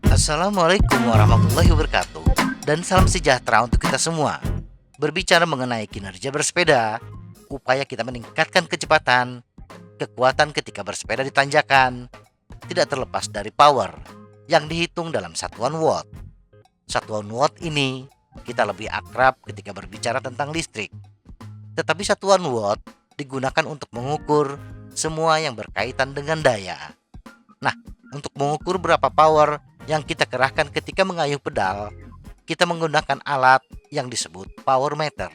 Assalamualaikum warahmatullahi wabarakatuh, dan salam sejahtera untuk kita semua. Berbicara mengenai kinerja bersepeda, upaya kita meningkatkan kecepatan, kekuatan ketika bersepeda di tanjakan, tidak terlepas dari power yang dihitung dalam satuan watt. Satuan watt ini kita lebih akrab ketika berbicara tentang listrik. Tetapi satuan watt digunakan untuk mengukur semua yang berkaitan dengan daya. Nah, untuk mengukur berapa power yang kita kerahkan ketika mengayuh pedal, kita menggunakan alat yang disebut power meter.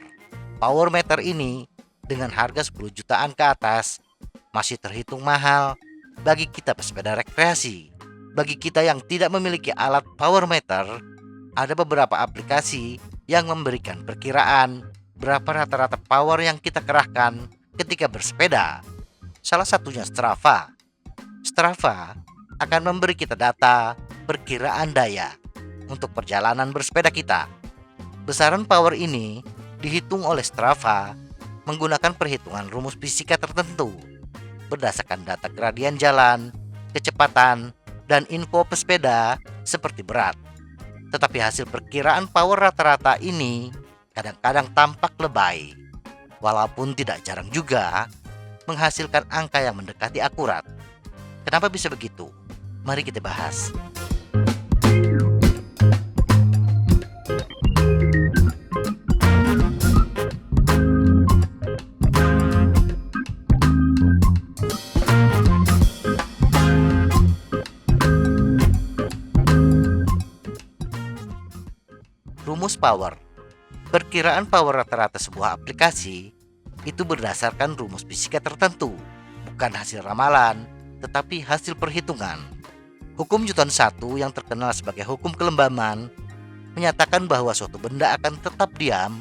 Power meter ini dengan harga 10 jutaan ke atas masih terhitung mahal bagi kita pesepeda rekreasi. Bagi kita yang tidak memiliki alat power meter, ada beberapa aplikasi yang memberikan perkiraan berapa rata-rata power yang kita kerahkan ketika bersepeda. Salah satunya Strava. Strava akan memberi kita data perkiraan daya untuk perjalanan bersepeda kita. Besaran power ini dihitung oleh Strava menggunakan perhitungan rumus fisika tertentu berdasarkan data gradien jalan, kecepatan, dan info pesepeda seperti berat. Tetapi hasil perkiraan power rata-rata ini kadang-kadang tampak lebay, walaupun tidak jarang juga menghasilkan angka yang mendekati akurat. Kenapa bisa begitu? Mari kita bahas. Rumus power. Perkiraan power rata-rata sebuah aplikasi itu berdasarkan rumus fisika tertentu, bukan hasil ramalan, tetapi hasil perhitungan. Hukum Newton 1 yang terkenal sebagai hukum kelembaman menyatakan bahwa suatu benda akan tetap diam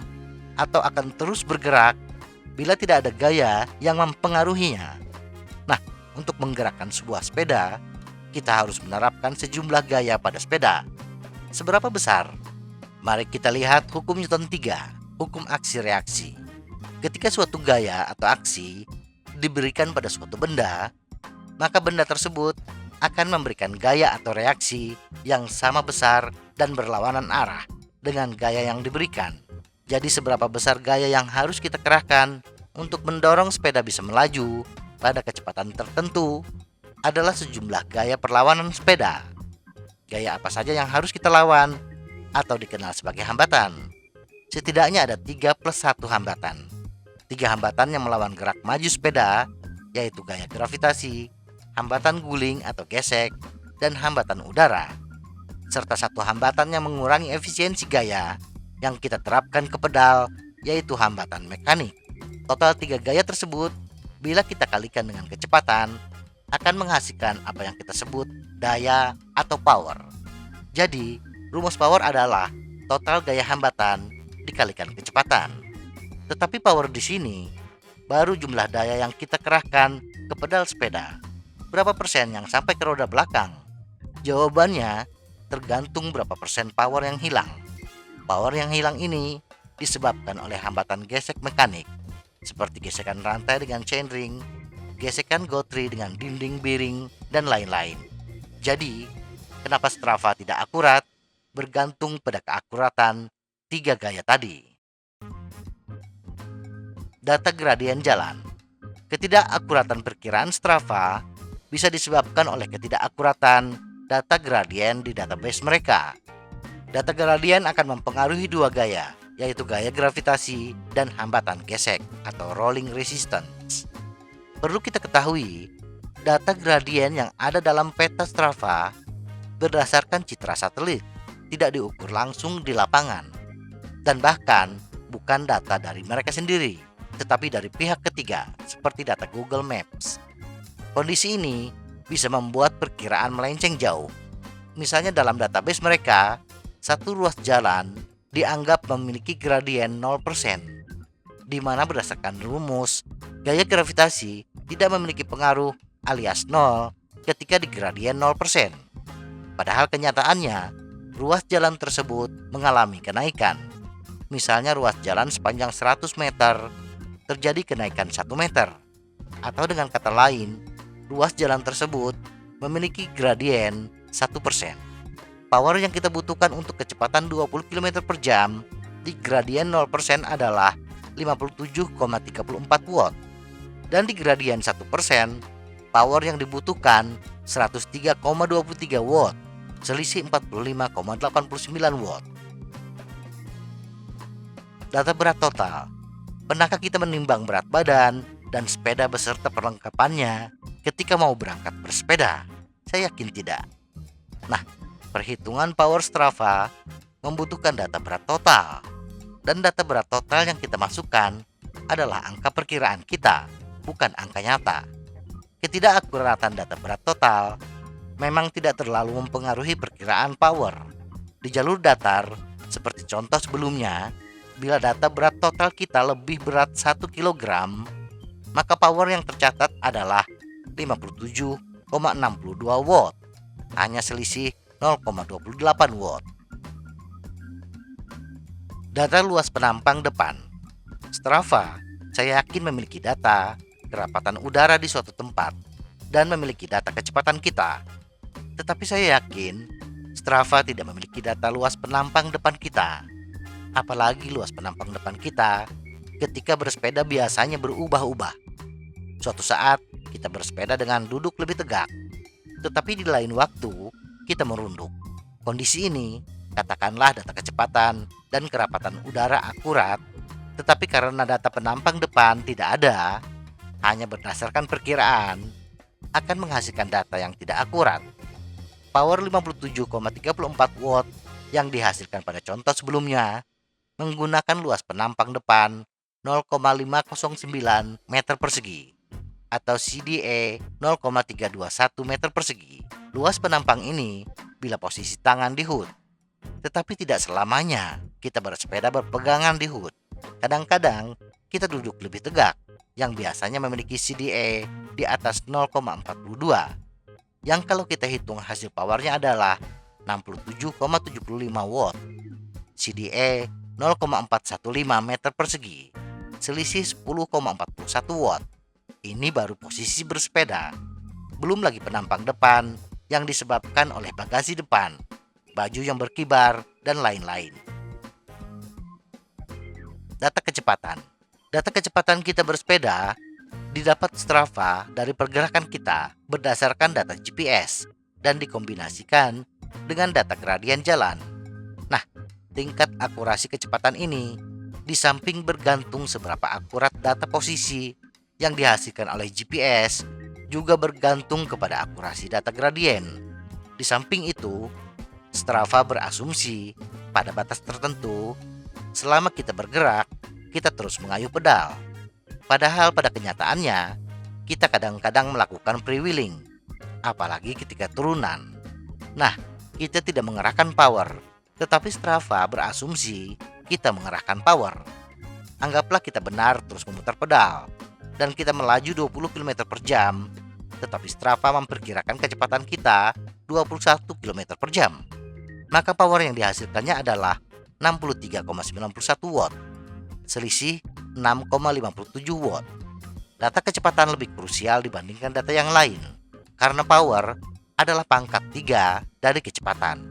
atau akan terus bergerak bila tidak ada gaya yang mempengaruhinya. Nah, untuk menggerakkan sebuah sepeda, kita harus menerapkan sejumlah gaya pada sepeda. Seberapa besar? Mari kita lihat hukum Newton 3, hukum aksi reaksi. Ketika suatu gaya atau aksi diberikan pada suatu benda, maka benda tersebut akan memberikan gaya atau reaksi yang sama besar dan berlawanan arah dengan gaya yang diberikan. Jadi seberapa besar gaya yang harus kita kerahkan untuk mendorong sepeda bisa melaju pada kecepatan tertentu adalah sejumlah gaya perlawanan sepeda. Gaya apa saja yang harus kita lawan atau dikenal sebagai hambatan? Setidaknya ada 3 plus 1 hambatan. 3 hambatan yang melawan gerak maju sepeda, yaitu gaya gravitasi, hambatan guling atau gesek, dan hambatan udara. Serta 1 hambatan yang mengurangi efisiensi gaya yang kita terapkan ke pedal, yaitu hambatan mekanik. Total 3 gaya tersebut, bila kita kalikan dengan kecepatan, akan menghasilkan apa yang kita sebut daya atau power. Jadi, rumus power adalah total gaya hambatan dikalikan kecepatan. Tetapi power di sini baru jumlah daya yang kita kerahkan ke pedal sepeda. Berapa persen yang sampai ke roda belakang? Jawabannya tergantung berapa persen power yang hilang. Power yang hilang ini disebabkan oleh hambatan gesek mekanik, seperti gesekan rantai dengan chainring, gesekan gotri dengan dinding bearing, dan lain-lain. Jadi, kenapa Strava tidak akurat? Bergantung pada keakuratan 3 gaya tadi. Data gradien jalan. Ketidakakuratan perkiraan Strava bisa disebabkan oleh ketidakakuratan data gradien di database mereka. Data gradien akan mempengaruhi 2 gaya, yaitu gaya gravitasi dan hambatan gesek atau rolling resistance. Perlu kita ketahui, data gradien yang ada dalam peta Strava berdasarkan citra satelit, tidak diukur langsung di lapangan, dan bahkan bukan data dari mereka sendiri, tetapi dari pihak ketiga seperti data Google Maps. Kondisi ini bisa membuat perkiraan melenceng jauh. Misalnya dalam database mereka, satu ruas jalan dianggap memiliki gradien 0%, di mana berdasarkan rumus, gaya gravitasi tidak memiliki pengaruh alias 0 ketika di gradien 0%. Padahal kenyataannya, ruas jalan tersebut mengalami kenaikan. Misalnya ruas jalan sepanjang 100 meter terjadi kenaikan 1 meter. Atau dengan kata lain, ruas jalan tersebut memiliki gradien 1%. Power yang kita butuhkan untuk kecepatan 20 km per jam di gradien 0% adalah 57,34 watt. Dan di gradien 1%, power yang dibutuhkan 103,23 watt, selisih 45,89 watt. Data berat total. Pernahkah kita menimbang berat badan dan sepeda beserta perlengkapannya ketika mau berangkat bersepeda? Saya yakin tidak. Nah, perhitungan power Strava membutuhkan data berat total. Dan data berat total yang kita masukkan adalah angka perkiraan kita, bukan angka nyata. Ketidakakuratan data berat total memang tidak terlalu mempengaruhi perkiraan power. Di jalur datar, seperti contoh sebelumnya, bila data berat total kita lebih berat 1 kg, maka power yang tercatat adalah 57,62 watt, hanya selisih 0,28 watt. Data luas penampang depan. Strava, saya yakin memiliki data kerapatan udara di suatu tempat dan memiliki data kecepatan kita. Tetapi saya yakin Strava tidak memiliki data luas penampang depan kita. Apalagi luas penampang depan kita ketika bersepeda biasanya berubah-ubah. Suatu saat kita bersepeda dengan duduk lebih tegak, tetapi di lain waktu kita merunduk. Kondisi ini, katakanlah data kecepatan dan kerapatan udara akurat, tetapi karena data penampang depan tidak ada, hanya berdasarkan perkiraan, akan menghasilkan data yang tidak akurat. Power 57,34 watt yang dihasilkan pada contoh sebelumnya menggunakan luas penampang depan 0,509 meter persegi atau CDA 0,321 meter persegi. Luas penampang ini bila posisi tangan di HUD, tetapi tidak selamanya kita bersepeda berpegangan di HUD. Kadang-kadang kita duduk lebih tegak yang biasanya memiliki CDA di atas 0,42, yang kalau kita hitung hasil powernya adalah 67,75 watt. CDA 0,415 meter persegi, selisih 10,41 watt. Ini baru posisi bersepeda. Belum lagi penampang depan yang disebabkan oleh bagasi depan, baju yang berkibar, dan lain-lain. Data kecepatan. Data kecepatan kita bersepeda didapat Strava dari pergerakan kita berdasarkan data GPS dan dikombinasikan dengan data gradien jalan. Nah, tingkat akurasi kecepatan ini di samping bergantung seberapa akurat data posisi yang dihasilkan oleh GPS, juga bergantung kepada akurasi data gradien. Di samping itu, Strava berasumsi pada batas tertentu, selama kita bergerak, kita terus mengayuh pedal. Padahal pada kenyataannya, kita kadang-kadang melakukan freewheeling, apalagi ketika turunan. Nah, kita tidak mengerahkan power, tetapi Strava berasumsi kita mengerahkan power. Anggaplah kita benar terus memutar pedal dan kita melaju 20 km per jam, tetapi Strava memperkirakan kecepatan kita 21 km per jam. Maka power yang dihasilkannya adalah 63,91 watt, selisih 6,57 watt. Data kecepatan lebih krusial dibandingkan data yang lain, karena power adalah pangkat 3 dari kecepatan.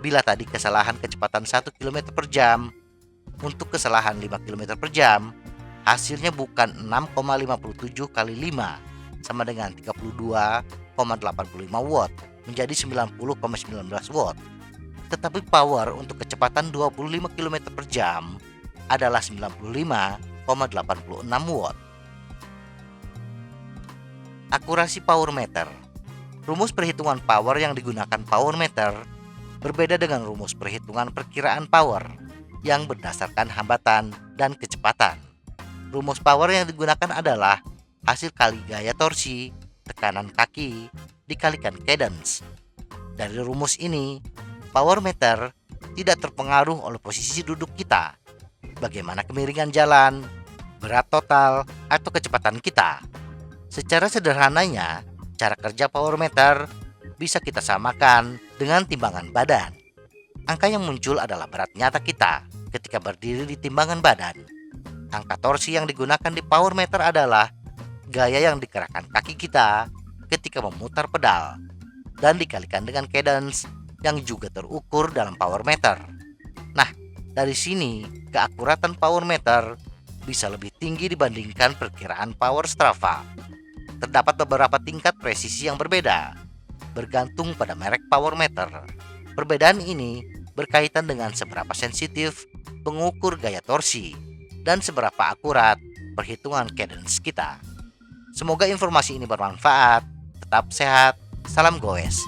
Bila tadi kesalahan kecepatan 1 km per jam, untuk kesalahan 5 km per jam, hasilnya bukan 6,57 kali 5, sama dengan 32,85 watt, menjadi 90,19 watt. Tetapi power untuk kecepatan 25 km per jam adalah 95,86 watt. Akurasi power meter. Rumus perhitungan power yang digunakan power meter berbeda dengan rumus perhitungan perkiraan power yang berdasarkan hambatan dan kecepatan. Rumus power yang digunakan adalah hasil kali gaya torsi, tekanan kaki, dikalikan cadence. Dari rumus ini, power meter tidak terpengaruh oleh posisi duduk kita, bagaimana kemiringan jalan, berat total, atau kecepatan kita. Secara sederhananya, cara kerja power meter bisa kita samakan dengan timbangan badan. Angka yang muncul adalah berat nyata kita ketika berdiri di timbangan badan. Angka torsi yang digunakan di power meter adalah gaya yang digerakkan kaki kita ketika memutar pedal, dan dikalikan dengan cadence yang juga terukur dalam power meter. Nah, dari sini keakuratan power meter bisa lebih tinggi dibandingkan perkiraan power Strava. Terdapat beberapa tingkat presisi yang berbeda, bergantung pada merek power meter. Perbedaan ini berkaitan dengan seberapa sensitif pengukur gaya torsi dan seberapa akurat perhitungan cadence kita. Semoga informasi ini bermanfaat. Tetap sehat. Salam goes.